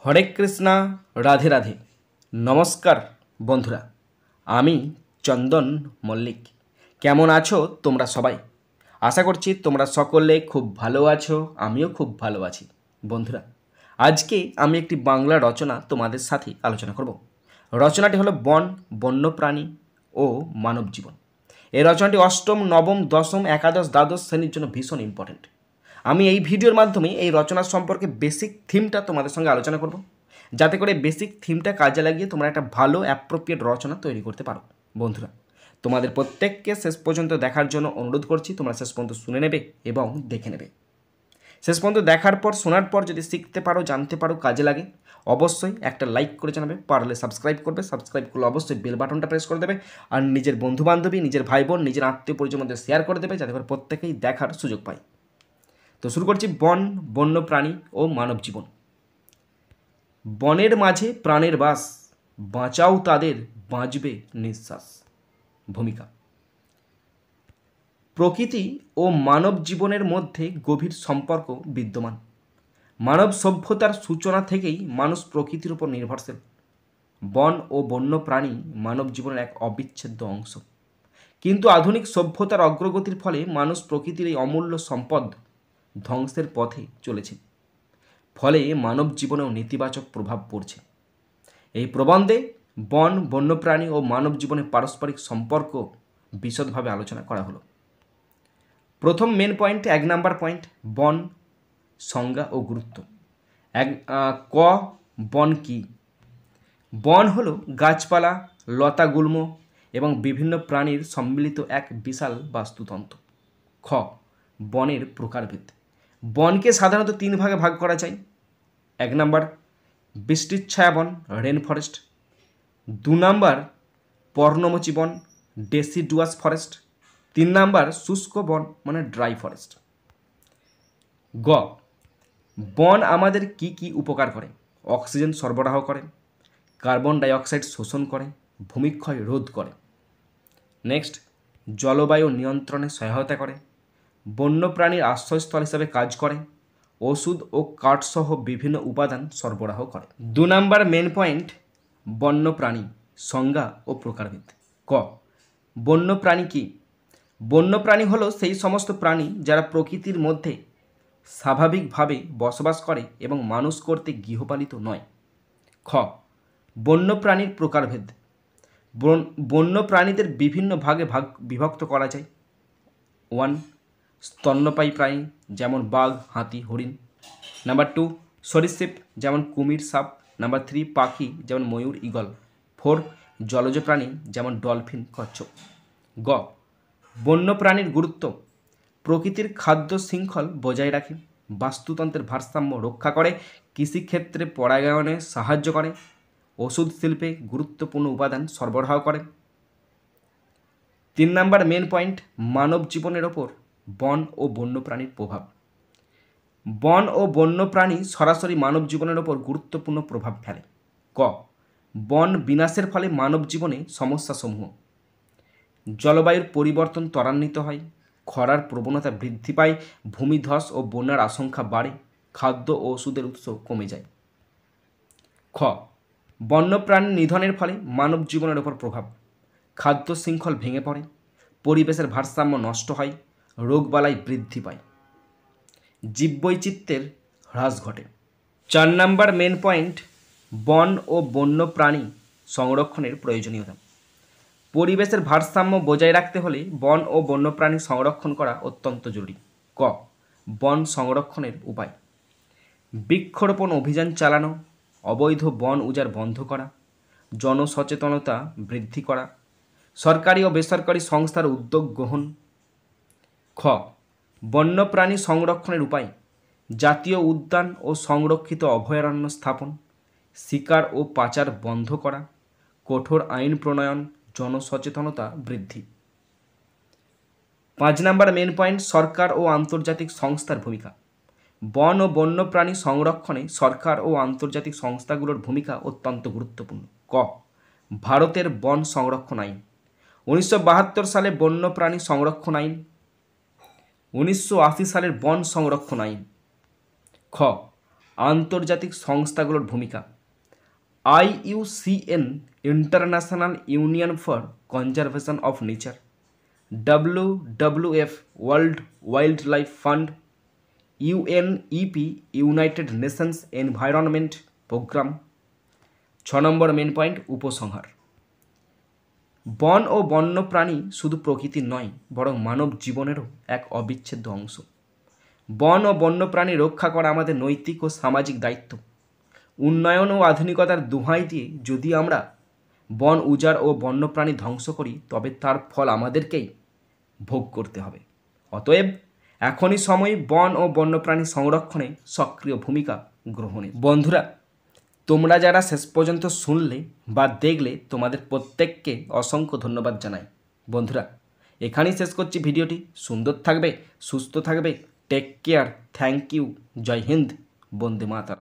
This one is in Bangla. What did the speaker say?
হরে কৃষ্ণা, রাধে রাধে। নমস্কার বন্ধুরা, আমি চন্দন মল্লিক। কেমন আছো তোমরা সবাই? আশা করছি তোমরা সকলে খুব ভালো আছো, আমিও খুব ভালো আছি। বন্ধুরা, আজকে আমি একটি বাংলা রচনা তোমাদের সাথে আলোচনা করব। রচনাটি হলো বন, বন্যপ্রাণী ও মানব জীবন। এই রচনাটি অষ্টম, নবম, দশম, একাদশ, দ্বাদশ শ্রেণীর জন্য ভীষণ ইম্পর্টেন্ট। আমি এই ভিডিওর মাধ্যমে এই রচনা সম্পর্কে বেসিক থিমটা তোমাদের সঙ্গে আলোচনা করব, যাতে করে বেসিক থিমটা কাজে লাগিয়ে তোমরা একটা ভালো অ্যাপ্রোপ্রিয়েট রচনা তৈরি করতে পারো। বন্ধুরা, তোমাদের প্রত্যেককে শেষ পর্যন্ত দেখার জন্য অনুরোধ করছি, তোমরা শেষ পর্যন্ত শুনে নেবে এবং দেখে নেবে। শেষ পর্যন্ত দেখার পর, শোনার পর যদি শিখতে পারো, জানতে পারো, কাজে লাগে, অবশ্যই একটা লাইক করে জানাবে। পারলে সাবস্ক্রাইব করবে, সাবস্ক্রাইব করলে অবশ্যই বেল বাটনটা প্রেস করে দেবে, আর নিজের বন্ধুবান্ধবী, নিজের ভাই বোন, নিজের আত্মীয় পরিজনের মধ্যে শেয়ার করে দেবে, যাতে করে প্রত্যেকেই দেখার সুযোগ পায়। তো শুরু করছি বন, বন্যপ্রাণী ও মানব জীবন। বনের মাঝে প্রাণের বাস, বাঁচাও তাদের, বাঁচবে নিঃশ্বাস। ভূমিকা। প্রকৃতি ও মানব জীবনের মধ্যে গভীর সম্পর্ক বিদ্যমান। মানব সভ্যতার সূচনা থেকেই মানুষ প্রকৃতির উপর নির্ভরশীল। বন ও বন্য প্রাণী মানব জীবনের এক অবিচ্ছেদ্য অংশ। কিন্তু আধুনিক সভ্যতার অগ্রগতির ফলে মানুষ প্রকৃতির এই অমূল্য সম্পদ ধ্বংসের পথে চলেছে। ফলে মানব জীবনেও নেতিবাচক প্রভাব পড়ছে। এই প্রবন্ধে বন, বন্যপ্রাণী ও মানব জীবনের পারস্পরিক সম্পর্ক বিশদভাবে আলোচনা করা হলো। প্রথম মেন পয়েন্ট, 1 নাম্বার পয়েন্ট, বন সংজ্ঞা ও গুরুত্ব। ক, বন কি? বন হলো গাছপালা, লতাগুল্ম এবং বিভিন্ন প্রাণীর সম্মিলিত এক বিশাল বাস্তুতন্ত্র। খ, বনের প্রকারভেদ। বনকে সাধারণত 3 ভাগে ভাগ করা যায়। 1 নাম্বার বৃষ্টির ছায়া বন, রেন ফরেস্ট। 2 নাম্বার পর্ণমোচী বন, ডেসিডুয়াস ফরেস্ট। 3 নাম্বার শুষ্ক বন মানে ড্রাই ফরেস্ট। গ, বন আমাদের কি কি উপকার করে? অক্সিজেন সরবরাহ করে, কার্বন ডাইঅক্সাইড শোষণ করে, ভূমিক্ষয় রোধ করে। নেক্সট, জলবায়ু নিয়ন্ত্রণে সহায়তা করে, বন্যপ্রাণীর আশ্রয়স্থল হিসাবে কাজ করে, ওষুধ ও কাঠসহ বিভিন্ন উপাদান সরবরাহ করে। 2 নাম্বার মেন পয়েন্ট, বন্যপ্রাণী সংজ্ঞা ও প্রকারভেদ। ক, বন্যপ্রাণী কি? বন্যপ্রাণী হলো সেই সমস্ত প্রাণী যারা প্রকৃতির মধ্যে স্বাভাবিকভাবে বসবাস করে এবং মানুষ কর্তৃক গৃহপালিত নয়। খ, বন্যপ্রাণীর প্রকারভেদ। বন্যপ্রাণীদের বিভিন্ন ভাগে বিভক্ত করা যায়। 1, স্তন্যপায়ী প্রাণী যেমন বাঘ, হাতি, হরিণ। নাম্বার 2, সরীসৃপ যেমন কুমির, সাপ। নাম্বার 3, পাখি যেমন ময়ূর, ঈগল। 4, জলজ প্রাণী যেমন ডলফিন, কচ্ছপ। গ, বন্যপ্রাণীর গুরুত্ব। প্রকৃতির খাদ্য শৃঙ্খল বজায় রাখে, বাস্তুতন্ত্রের ভারসাম্য রক্ষা করে, কৃষিক্ষেত্রে পরাগায়নে সাহায্য করে, ওষুধ শিল্পে গুরুত্বপূর্ণ উপাদান সরবরাহ করে। 3 নাম্বার মেন পয়েন্ট, মানব জীবনের ওপর বন ও বন্যপ্রাণীর প্রভাব। বন ও বন্যপ্রাণী সরাসরি মানব জীবনের ওপর গুরুত্বপূর্ণ প্রভাব ফেলে। ক, বন বিনাশের ফলে মানব জীবনে সমস্যাসমূহ। জলবায়ুর পরিবর্তন ত্বরান্বিত হয়, খরার প্রবণতা বৃদ্ধি পায়, ভূমিধস ও বন্যার আশঙ্কা বাড়ে, খাদ্য ও ওষুধের উৎস কমে যায়। খ, বন্যপ্রাণী নিধনের ফলে মানব জীবনের ওপর প্রভাব। খাদ্য শৃঙ্খল ভেঙে পড়ে, পরিবেশের ভারসাম্য নষ্ট হয়, রোগবালাই বৃদ্ধি পায়, জীববৈচিত্র্যের হ্রাস ঘটে। 4 নাম্বার মেন পয়েন্ট, বন ও বন্যপ্রাণী সংরক্ষণের প্রয়োজনীয়তা। পরিবেশের ভারসাম্য বজায় রাখতে হলে বন ও বন্যপ্রাণী সংরক্ষণ করা অত্যন্ত জরুরি। ক, বন সংরক্ষণের উপায়। বৃক্ষরোপণ অভিযান চালানো, অবৈধ বন উজাড় বন্ধ করা, জনসচেতনতা বৃদ্ধি করা, সরকারি ও বেসরকারি সংস্থার উদ্যোগ গ্রহণ। খ, বন্যপ্রাণী সংরক্ষণের উপায়। জাতীয় উদ্যান ও সংরক্ষিত অভয়ারণ্য স্থাপন, শিকার ও পাচার বন্ধ করা, কঠোর আইন প্রণয়ন, জনসচেতনতা বৃদ্ধি। 5 নাম্বার মেন পয়েন্ট, সরকার ও আন্তর্জাতিক সংস্থার ভূমিকা। বন ও বন্যপ্রাণী সংরক্ষণে সরকার ও আন্তর্জাতিক সংস্থাগুলোর ভূমিকা অত্যন্ত গুরুত্বপূর্ণ। ক, ভারতের বন সংরক্ষণ আইন। 1972 সালে বন্যপ্রাণী সংরক্ষণ আইন। 1980 সালের বন সংরক্ষণ আইন। খ, আন্তর্জাতিক সংস্থাগুলোর ভূমিকা। IUCN international union for conservation of nature, WWF world wildlife fund, UNEP united nations environment programme. 6 নম্বর মেন পয়েন্ট, উপসংহার। বন ও বন্যপ্রাণী শুধু প্রকৃতির নয়, বরং মানব জীবনেরও এক অবিচ্ছেদ্য অংশ। বন ও বন্যপ্রাণী রক্ষা করা আমাদের নৈতিক ও সামাজিক দায়িত্ব। উন্নয়ন ও আধুনিকতার দোহাই দিয়ে যদি আমরা বন উজাড় ও বন্যপ্রাণী ধ্বংস করি, তবে তার ফল আমাদেরকেই ভোগ করতে হবে। অতএব এখনই সময় বন ও বন্যপ্রাণী সংরক্ষণে সক্রিয় ভূমিকা গ্রহণের। বন্ধুরা, তোমরা যারা শেষ পর্যন্ত শুনলে বা দেখলে, তোমাদের প্রত্যেককে অসংখ্য ধন্যবাদ জানাই। বন্ধুরা, এখানেই শেষ করছি ভিডিওটি। সুন্দর থাকবে, সুস্থ থাকবে, take care, thank you, Jai Hind, Vande Mataram.